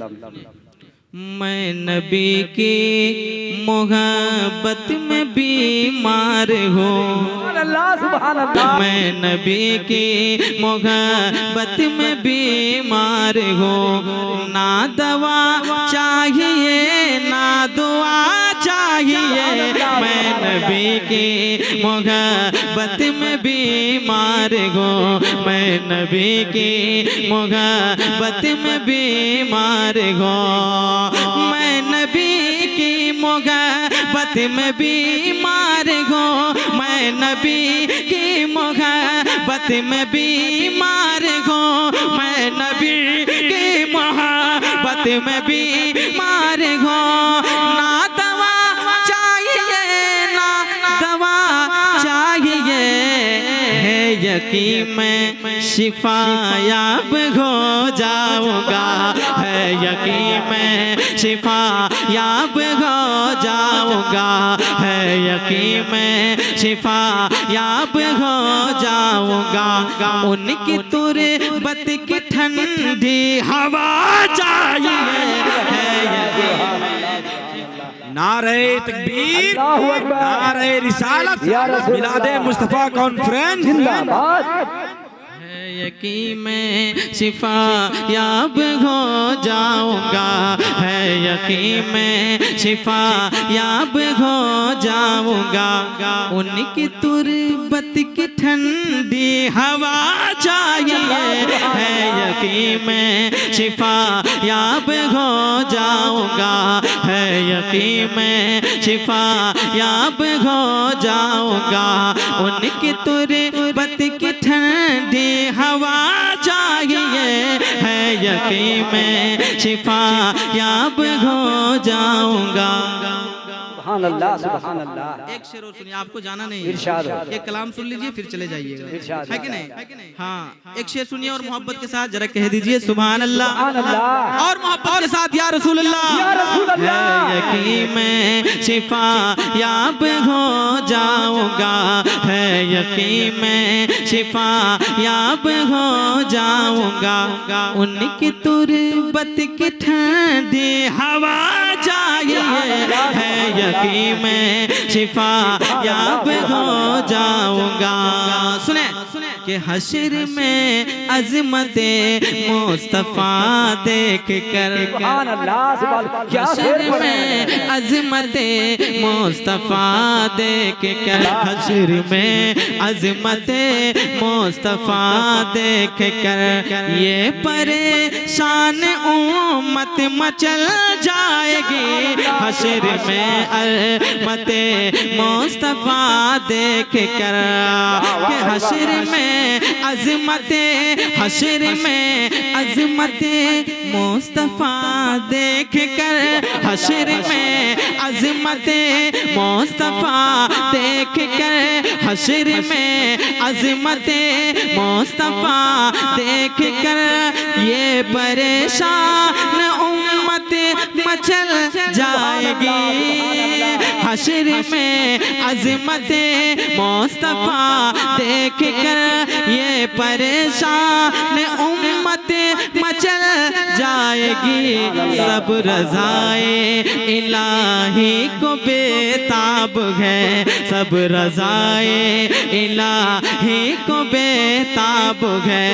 मैं नबी की मोहब्बत में बीमार हूँ। मैं नबी की मोहब्बत में बीमार हूँ। ना दवा चाहिए ना दुआ चाहिए। मैं नबी की मोहब्बत में बीमार हूँ। मैं नबी की मोहब्बत में बीमार हूँ। मैं नबी की मोहब्बत में बीमार हूँ। मैं नबी की मोहब्बत में बीमार हूँ। मैं नबी की मोहब्बत में बीमार हूँ। ना दवा चाहिए ना दवा चाहिए। है यकीन मैं शिफायाब हो जाऊंगा। है यकीन मैं शिफायाब हो जाऊंगा। है यकीन मैं शिफायाब हो जाऊंगा। उनकी तुरबत की ठंडी हवा चाहिए। नारे तकबीर, नारे रिसालत, मिलादे मुस्तफा कॉन्फ्रेंस जिंदाबाद। यकीन मैं शिफायाब हो जाऊंगा। है यकीन मैं शिफायाब हो जाऊंगा। उनकी तुरबत की ठंडी हवा चाहिए। है यकीन मैं शिफायाब हो जाऊंगा। है यकीन मैं शिफायाब हो जाऊंगा। उनकी तुरबत की ठंडी हवा चाहिए। है यकीन मैं शिफायाब हो जाऊंगा। सुभान अल्लाह, सुभान अल्लाह। एक शेर और सुनिए, आपको जाना नहीं इरशाद है। हो। एक कलाम सुन लीजिए फिर चले जाइएगा, इरशाद है कि नहीं? हाँ, एक शेर सुनिए और मोहब्बत के साथ जरा कह दीजिए सुभान अल्लाह। सुभान अल्लाह। और मोहब्बत के साथ या रसूल अल्लाह। या रसूल अल्लाह। है यकीन मैं शिफायाब हो जाऊंगा। है यकीन मैं शिफायाब हो जाऊंगा। उनकी तुरबत की ठंडी हवा चाहिए। है यकीन मैं शिफायाब हो जाऊंगा। सुने कि हश्र में अज़मते मुस्तफा देख कर। हश्र में अज़मते मुस्तफा देख कर। हश्र में अज़मते मुस्तफा देख कर ये परेशान उम्मत मचल जाएगी। हश्र में अज़मते मुस्तफा देख कर। के हश्र में अज़मते, हश्र में अज़मते मुस्तफा देख कर। हश्र में अज़मते मुस्तफा देख कर। हश्र में अज़मते मुस्तफा देख कर ये परेशान उम्मत मचल जाएगी। हश्र में अज़मते मुस्तफा देख कर ये परेशान उम्मत मचल जाएगी। सब रज़ाए इलाही को बेताब है। सब रज़ाए इलाही को बेताब है।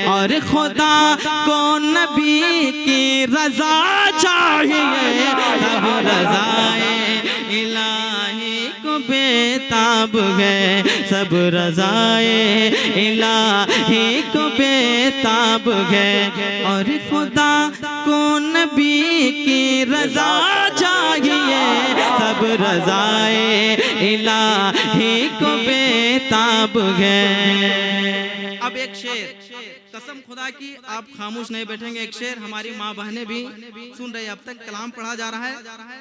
और खुदा को नबी की रज़ा चाहिए। सब रज़ाए इलाही को बेताब है। सब रज़ाए इलाही को बेताब है। और खुदा को नबी की रज़ा चाहिए। सब रज़ाए इलाही को बेताब है। अब एक शेर, कसम खुदा की आप खामोश नहीं बैठेंगे। एक शेर हमारी माँ बहनें भी सुन रहे हैं। अब तक कलाम पढ़ा जा रहा है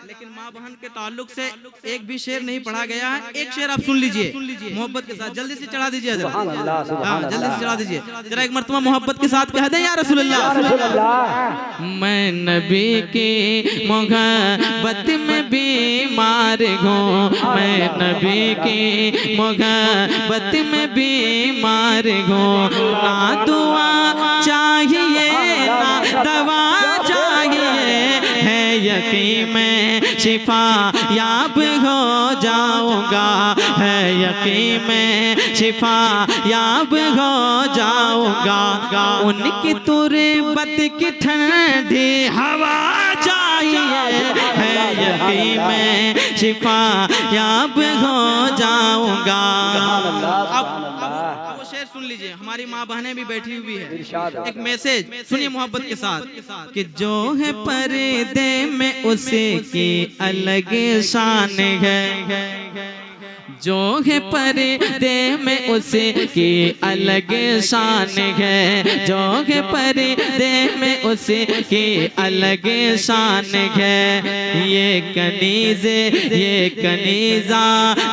लेकिन माँ बहन के ताल्लुक से एक भी शेर नहीं पढ़ा गया है। एक शेर आप सुन लीजिए मोहब्बत के साथ। जल्दी से चढ़ा दीजिए जरा। हाँ, जल्दी से चढ़ा दीजिए जरा। एक मर्तबा मोहब्बत के साथ कह दें या रसूल अल्लाह। मैं नबी की मोहब्बत में बीमार हूँ। मैं नबी की मोहब्बत में बीमार हूँ। ना दुआ चाहिए ना दवा चाहिए। यकीन में शिफा याब हो जाऊंगा, है यकीन में शिफा याब हो जाऊंगा। उनकी तुरबत की ठंडी हवा चाहिए, है यकीन में शिफा याब हो जाऊंगा। अब वो शेर सुन लीजिए, हमारी माँ बहनें भी बैठी हुई है। एक मैसेज सुनिए मोहब्बत के साथ कि जो है पर्दे में उसे की अलग शान है, जो है पर्दे में उसे की अलग शान है, जो है पर्दे में उसे की अलग शान है। ये कनीज़ा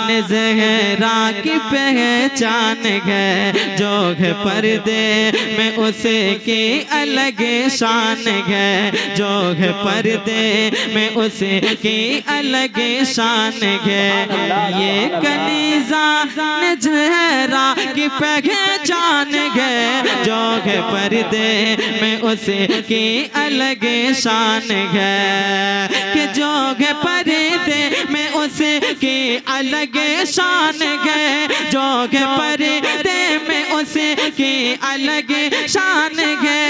ने ज़हरा की पहचान है, जो है पर्दे में उसे की अलग शान है, जो है पर्दे में उसे की अलग शान है। ये कनीज़ा ने ज़हरा की पहचान है, जो है पर्दे में उसे की अलग शान है, कि जो है पर्दे में उसे की अलग शान है, जो है पर्दे में उसे की अलग शान है।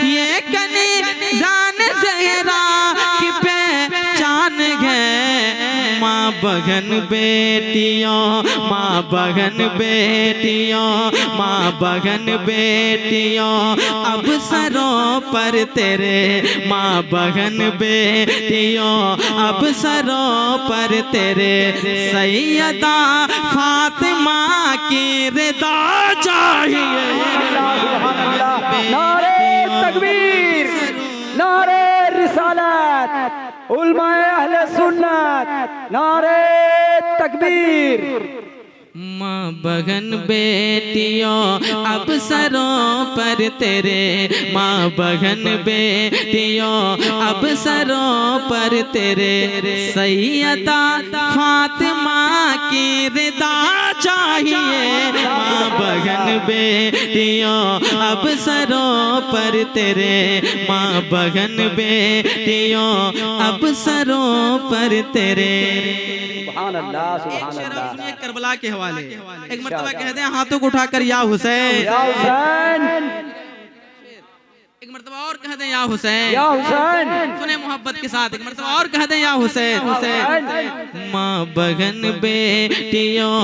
ये कनीज़ा ने ज़हरा की पहचान है। माँ बहन बेटियों, माँ बहन बेटियों, माँ बहन बेटियों, अब सरों पर तेरे, माँ बहन बेटियों, अब सरों पर तेरे, सैयदा फातिमा की रिदा चाहिए। नारे तकबीर, नारे रिसालत, उलमाए अहले सुन्नत, नारे तकबीर। माँ बहन बेटियों, अब सरों पर तेरे, माँ बहन बेटियों, अब सरों पर तेरे, सैयदा फातिमा की रिदा चाहिए। माँ बहन बेटियों, अब सरों पर तेरे, माँ बहन बेटियों, अब सरों पर तेरे। सुभान अल्लाह, सुभान अल्लाह। सुनिए करबला के हवाले, एक मर्तबा कहते हैं हाथों को उठाकर या हुसैन, या हुसैन, एक मर्तबा और कहते हैं या हुसैन, या हुसैन। सुने मोहब्बत के साथ, एक मर्तबा और कहते हैं या हुसैन, हुसैन। माँ बहन बेटियों,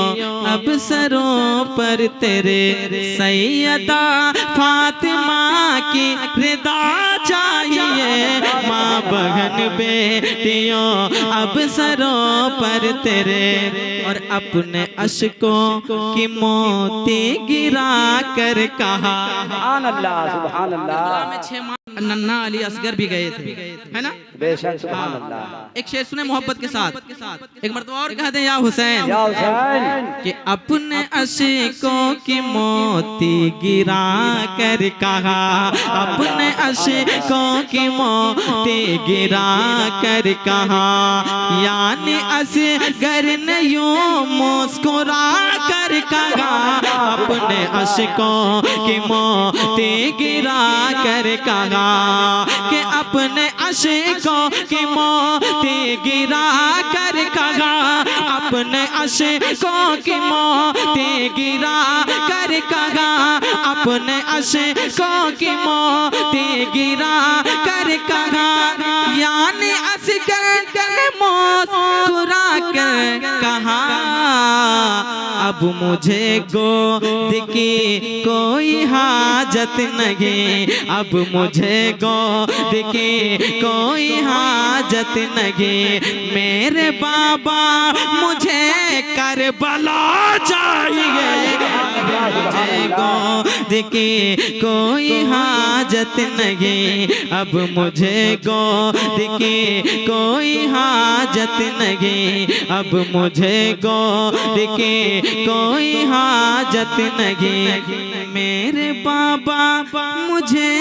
अब सरों पर तेरे, सैयदा फातिमा की रिदा चाहिए। माँ बहन बेटियों, अब सरों पर तेरे, और अपने अश्कों की मोती गिरा कर कहा। सुभान अल्लाह, सुभान अल्लाह। में 6 माह नन्ना अली असगर भी गए थे, है ना? बेशक, सुभान अल्लाह। एक शेर सुने मोहब्बत के साथ, एक मर्तबा और कह दे या हुसैन, या हुसैन। कि अपने अशिकों की मोती गिरा कर कहा, अपने अशिकों की मोती गिरा कर कहा, यानी असगर ने यूं मुस्कुरा कर कहा, अपने अशिकों की मोती गिरा कर कहा, कि अपने अशिकों की मोती गिरा कर कहा, अपने अशिकों की मोती गिरा कर कहा, अपने अशिकों की मोती गिरा कर कहा, यानी असगर ने मुस्कुरा कर कहा, अब मुझे गोद की कोई हाजत नहीं, अब मुझे गोद की कोई हाजत नहीं, मेरे बाबा मुझे करबला चाहिए, मुझे गोद की कोई हाजत नहीं, अब मुझे गोद की कोई हाजत नहीं, अब मुझे गोद की कोई हाजत नहीं, मेरे बाबा मुझे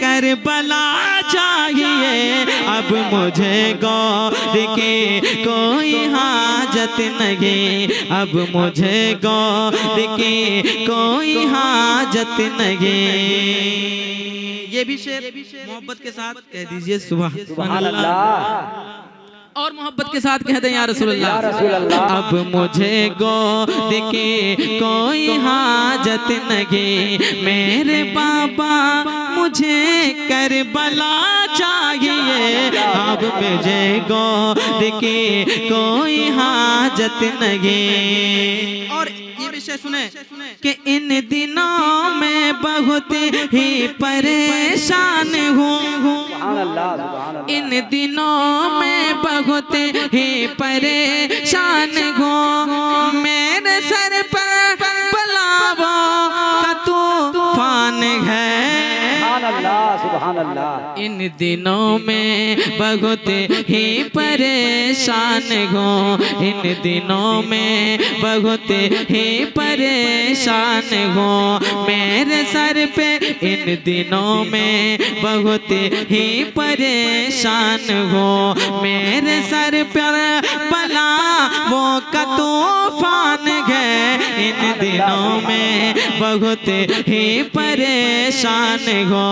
करबला चाहिए, अब मुझे गोद की कोई हाजत नहीं, अब मुझे गोद की कोई हाजत नहीं। ये भी शेर मोहब्बत के साथ कह दीजिए सुभान अल्लाह। और मोहब्बत के साथ कह दें या रसूल अल्लाह। अब मुझे गोद की कोई हाजत नहीं, मेरे बाबा मुझे करबला चाहिए। अब मुझे गोद की कोई हाजत नहीं। और ये विषय सुने कि इन दिनों में बहुत ही परेशान हूँ, इन दिनों में बहुत ही परेशान हूँ। मेरे सर पर बलाओं का तूफान है, इन दिनों में बहुत ही परेशान हूँ, इन दिनों में बहुत ही परेशान हूँ। मेरे सर पे इन दिनों में बहुत ही परेशान हूँ। मेरे सर पर बलाओं का तूफान है, इन दिनों में बहुत ही परेशान हूँ।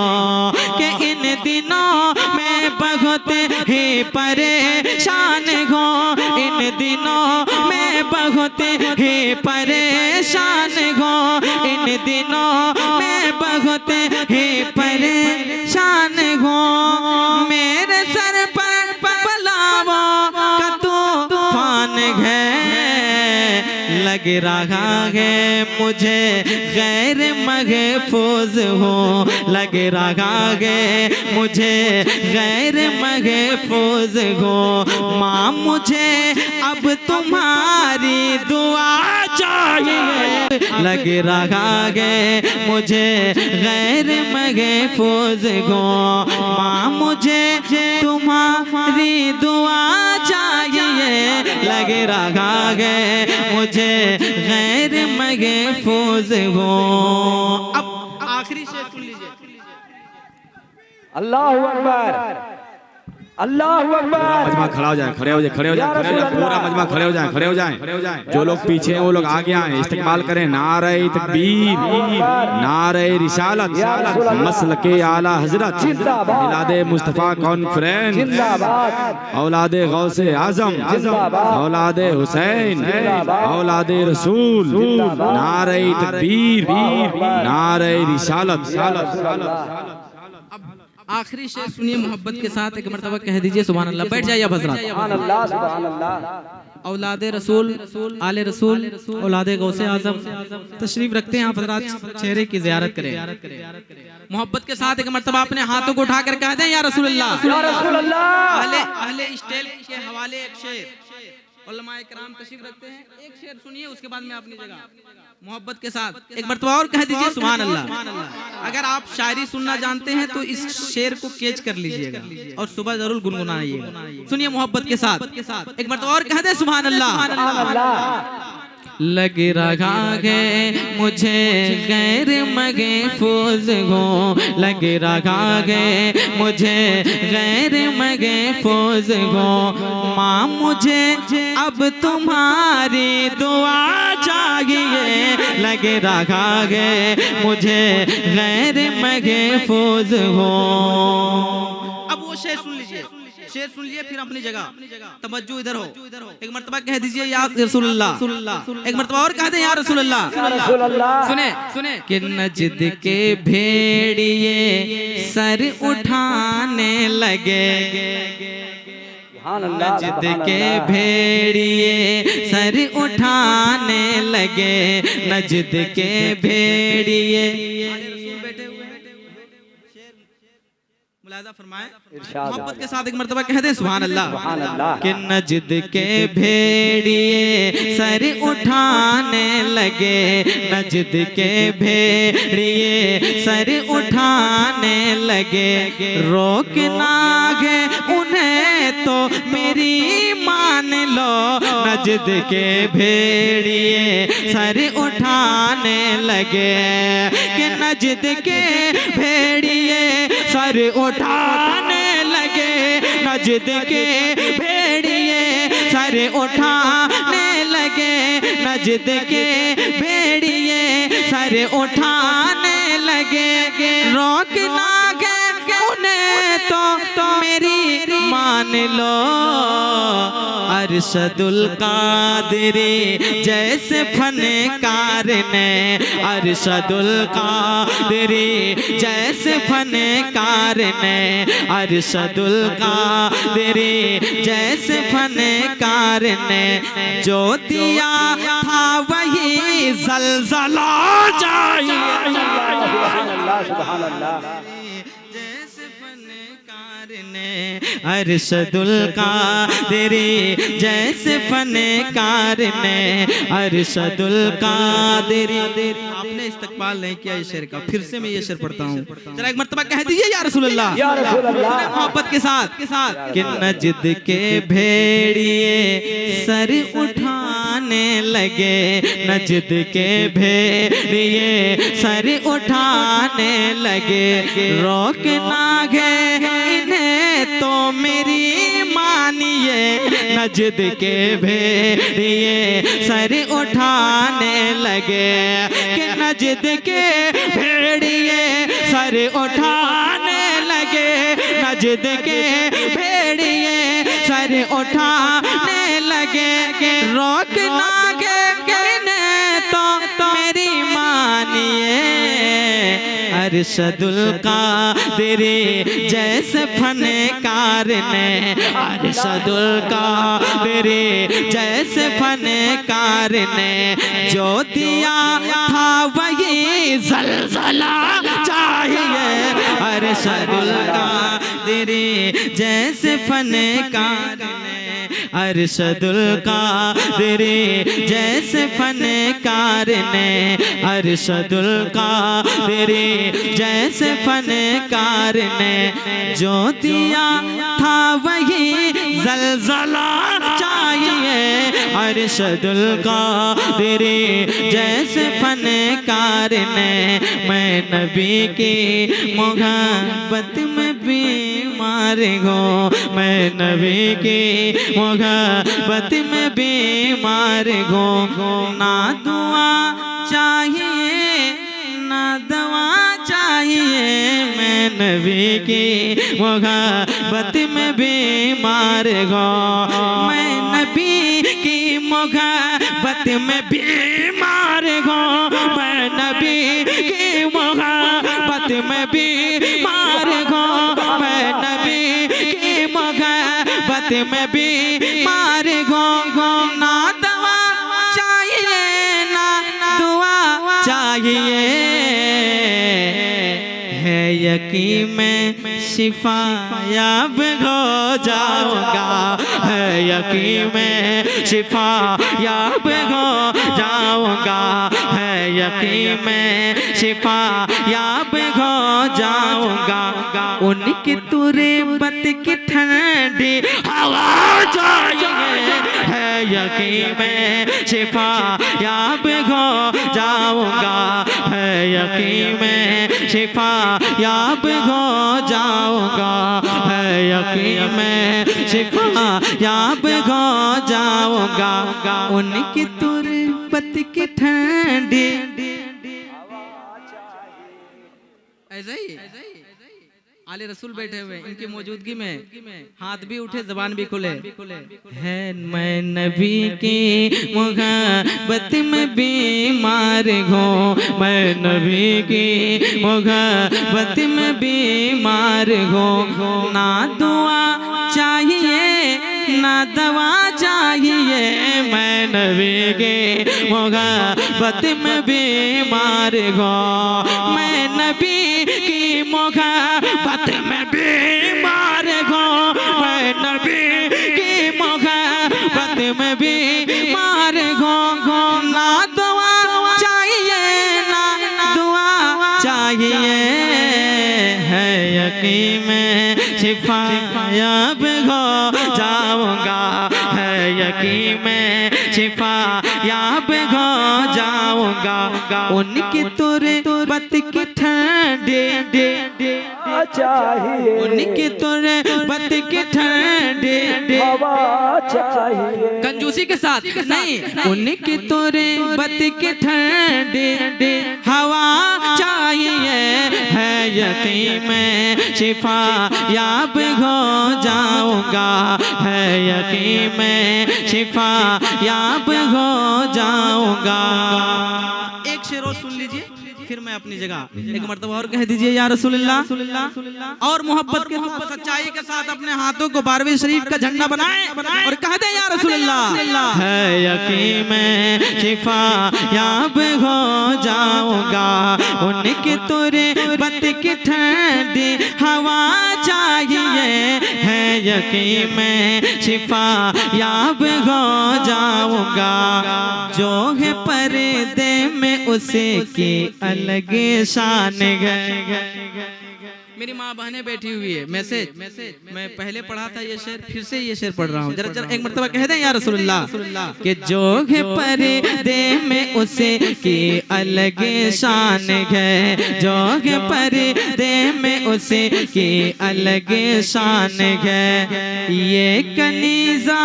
कि इन दिनों में बहुत ही परेशान हूँ, इन दिनों में बहुत ही परेशान हूँ, इन दिनों में बहुत ही परेशान हूँ। मेरे सर पर बलाओं का तूफान है, लग रहा है मुझे गैर महफूज हो, लग रहा है मुझे गैर महफूज हो। माँ मुझे अब तुम्हारी दुआ चाहिए, लग रहा है मुझे गैर महफूज हो। माँ मुझे तुम्हारी दुआ चाहिए, लग रहा है मुझे गैर महफूज हो। अब आखिरी शेर सुन लीजिए। अल्लाहु अकबर, अल्लाहु अकबर। मजमा खड़ा हो जाए, खड़े हो जाए, खड़े हो जाए, पूरा मजमा खड़े हो जाए, खड़े हो जाए। जो लोग पीछे हैं वो लोग आगे आए, इस्तेमाल करें। नारे तकबीर, नारे रिसालत, मसलके आला हजरत, मिलादे मुस्तफा कॉन्फ्रेंस, औलादे गौसे आजम, औलादे हुसैन, औलादे रसूल, नारे तकबीर, नारे रिसालत। आखिरी शेर सुनिए मोहब्बत के साथ, एक मर्तबा कह दीजिए सुभान अल्लाह। बैठ जाइए हज़रात। औलादे रसूल, आले रसूल, औलादे गौसे आजम तशरीफ रखते हैं आप हज़रात, चेहरे की ज़ियारत करें। मोहब्बत के साथ एक मर्तबा अपने हाथों को उठाकर कह दें या रसूल अल्लाह। अहले स्टेल के हवाले एक शेर उलमाए किराम तशरीफ रखते हैं, एक शेर सुनिए, उसके बाद में अपनी जगह मोहब्बत के साथ एक मर्तबा और कह दीजिए सुभान अल्लाह। अगर आप शायरी सुनना जानते हैं तो इस शेर को कैच कर लीजिएगा और सुबह जरूर गुनगुनाइएगा। सुनिए मोहब्बत के साथ एक मर्तबा और कह दे सुभान अल्लाह। लग रहा है मुझे गैर महफूज हो, लग रहा है मुझे गैर महफूज हो। माँ मुझे अब तुम्हारी दुआ चाहिए, लग रहा है मुझे गैर महफूज हो। अब वो शेर सुन लीजिए, शेर सुन लिए, फिर अपनी जगह तवज्जो इधर हो। एक मर्तबा कह दीजिए या रसूलुल्लाह, एक मर्तबा और कह दे या रसूलुल्लाह। सुने कि नजद के भेड़िए सर उठाने लगे, नजद के भेड़िए सर उठाने लगे, नजद के भेड़िए। मुलाहिजा फरमाएं मोहब्बत के साथ एक मर्तबा कह दें सुभान अल्लाह। कि नजद के भेड़िए सर उठाने लगे, नजद के भेड़िए सर उठाने लगे। रोकना है उन्हें तो मेरी मान लो, नजद के भेड़िए सर उठाने लगे। कि नजद के भेड़िए सर उठाने लगे, नजद के भेड़िए सर उठाने लगे, नजद के भेड़िए सर उठाने लगे। रोकना है मान लो अरशदुल कादरी जैसे फनकार ने, अरशदुल कादरी जैसे फनकार ने, अरशदुल कादरी जैसे फनकार ने, जो दिया था वही ज़लज़ला चाहिए। जैसे फनकार ने, अरशदुल कादरी जैसे फनकार ने, अरशदुल कादरी। आपने इस्तकबाल नहीं किया इस शेर का, फिर से मैं ये शेर पढ़ता हूँ, जरा एक मर्तबा कह दीजिए या रसूल अल्लाह, मोहब्बत के साथ कि नजद के भेड़िए सर उठाने लगे, नजद के भेड़िए सर उठाने लगे, रोकना है इन्हें तो मेरी मानिए, नजद के भेड़िए सर उठाने लगे, कि नजद के भेड़िए सर उठाने लगे, नजद के भेड़िए सर उठाने लगे, रोकना के तो मेरी मानिए, अरशदुल कादरी जैसे फनकार ने, अरशदुल कादरी जैसे फनकार ने, जो दिया था वही ज़लज़ला चाहिए, अरशदुल कादरी जैसे फनकार ने, अरशदुल कादरी जैसे फनकार ने, अरशदुल कादरी जैसे फनकार ने, जो दिया था वही ज़लज़ला चाहिए, अरशदुल कादरी जैसे फनकार ने। मैं नबी की मोहब्बत में बीमार हूँ, मैं नबी की मोहब्बत में बीमार हूँ, ना दुआ चाहिए ना दवा चाहिए, मैं नबी की मोहब्बत में बीमार हूँ, मैं नबी की मोहब्बत में बीमार हूँ, मैं नबी की मोहब्बत में बीमार हूँ, मैं नबी की मोहब्बत में बीमार हूँ, ना दवा चाहिए ना दुआ चाहिए, है यकीन में शिफा याब हो जाऊंगा, है यकीन में शिफा याब हो जाऊंगा, है यकीन में शिफा याब हो जाऊंगा, उनकी तुरबत की ठंडी हवा चाहिए, है यकीन में शिफा याब हो जाऊंगा, है यकीन में शिफा याब हो जाऊंगा, है यकीन में शिफा याब हो जाऊंगा, उनकी तुरबत की ठंडी। ऐसा ही आले रसूल बैठे हुए, इनकी मौजूदगी में हाथ भी उठे जबान भी खुले, है मैं नबी की मोहब्बत में बीमार हूँ, मैं नबी की मोहब्बत में बीमार हूँ, ना दुआ चाहिए ना दवा चाहिए, मैं नबी की मोहब्बत में बीमार हूँ, मैं नबी की मोहब्बत में बीमार हूँ, मैं नबी की मोहब्बत में बीमार हूँ, ना दुआ चाहिए ना दुआ चाहिए, है यकीन में शिफा याब हो जाऊंगा, है यकीन में शिफा याब हो जाऊंगा, उनकी तुरबत की ठंडी चाहिए, उनकी तुरबत की ठंडी हवा चाहिए, कंजूसी के साथ नहीं, उनकी तुरबत की ठंडी हवा चाहिए, है यकीन में शिफा याब हो जाऊंगा, है यकीन में शिफा याब हो जाऊंगा। एक शेर और सुन लीजिए फिर मैं अपनी जगह एक मर्तबा और कह दीजिए या रसूलुल्लाह, और मोहब्बत के साथ सच्चाई के साथ अपने हाथों को 12वीं शरीफ का झंडा बनाए और कह दे या रसूलुल्लाह, है यकीन में शिफा याब हो जाऊंगा, उनकी तुरबत की ठंडी हवा चाहिए, है यकीन में शिफा याब हो जाऊंगा, जो है पर्दे में उसे की अलग शान है। मेरी माँ बहनें बैठी हुई है, मैसेज मैं पहले पढ़ा था ये शेर, फिर से ये शेर पढ़ रहा हूँ, जरा एक मर्तबा कह दें या रसूलुल्लाह कि जो है पर्दे में उसे की अलग शान है, जो है पर्दे में उसे की अलग शान है, ये कनीज़ा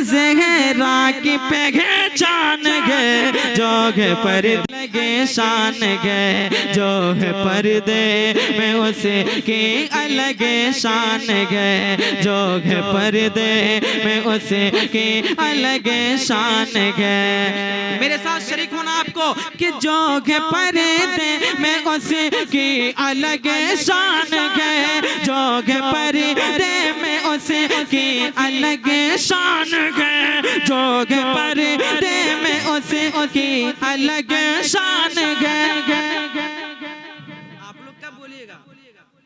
ज़हरा की पहचान है, जो है पर्दे शान है, जो है पर्दे में उसे की अलग शान है, जो है पर्दे में उसे की अलग शान है। मेरे साथ शरीक होना आपको कि जो है पर्दे में उसे की अलग शान है, जो है पर्दे में उसे की अलग शान है, जो है पर्दे में उसे की अलग शान है। आप लोग क्या बोलिएगा?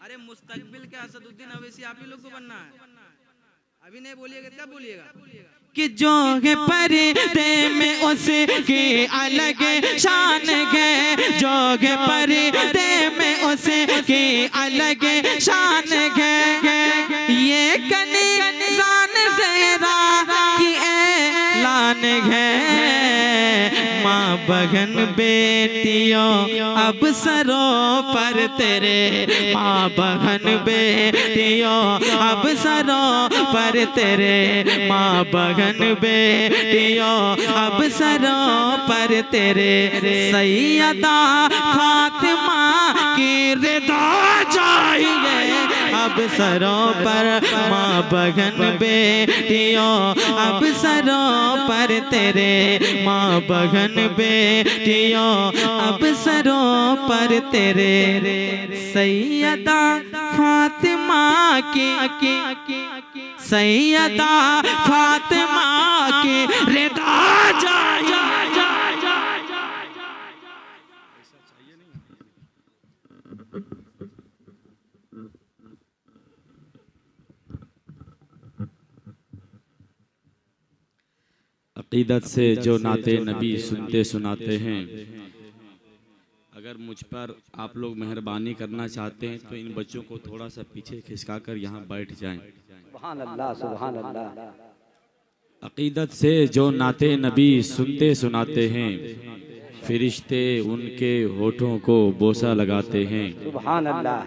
अरे मुस्तकबिल के असदुद्दीन अवैसी आप ही लोग को बनना है, अभी नहीं बोलिएगा क्या बोलिएगा? कि जो है पर्दे में उसे की अलग शान है, जो है पर्दे में उसे की अलग शान है, ये कनीज़ान ज़हरा की ऐलान है, माँ बहन बेटियों अब सरों पर तेरे, माँ बहन बेटियों अब सरों पर तेरे, माँ बहन बेटियों अब सरों पर तेरे, सैयदा फातिमा की रिदा चाहिए, अब सरों पर माँ बहन बेटियों अब सरों पर तेरे, माँ बहन बेटियों अब सरों पर तेरे, सैयदा फातिमा की सैयदा फातिमा की रिदा चाहिए। अकीदत से जो नाते नबी सुनते सुनाते हैं, अगर मुझ पर आप लोग मेहरबानी करना चाहते हैं तो इन बच्चों को थोड़ा सा पीछे खिसका कर यहाँ बैठ जाएं। सुभान अल्लाह, सुभान अल्लाह। अकीदत से जो नाते नबी सुनते सुनाते हैं, फरिश्ते उनके होठों को बोसा लगाते हैं। सुभान अल्लाह।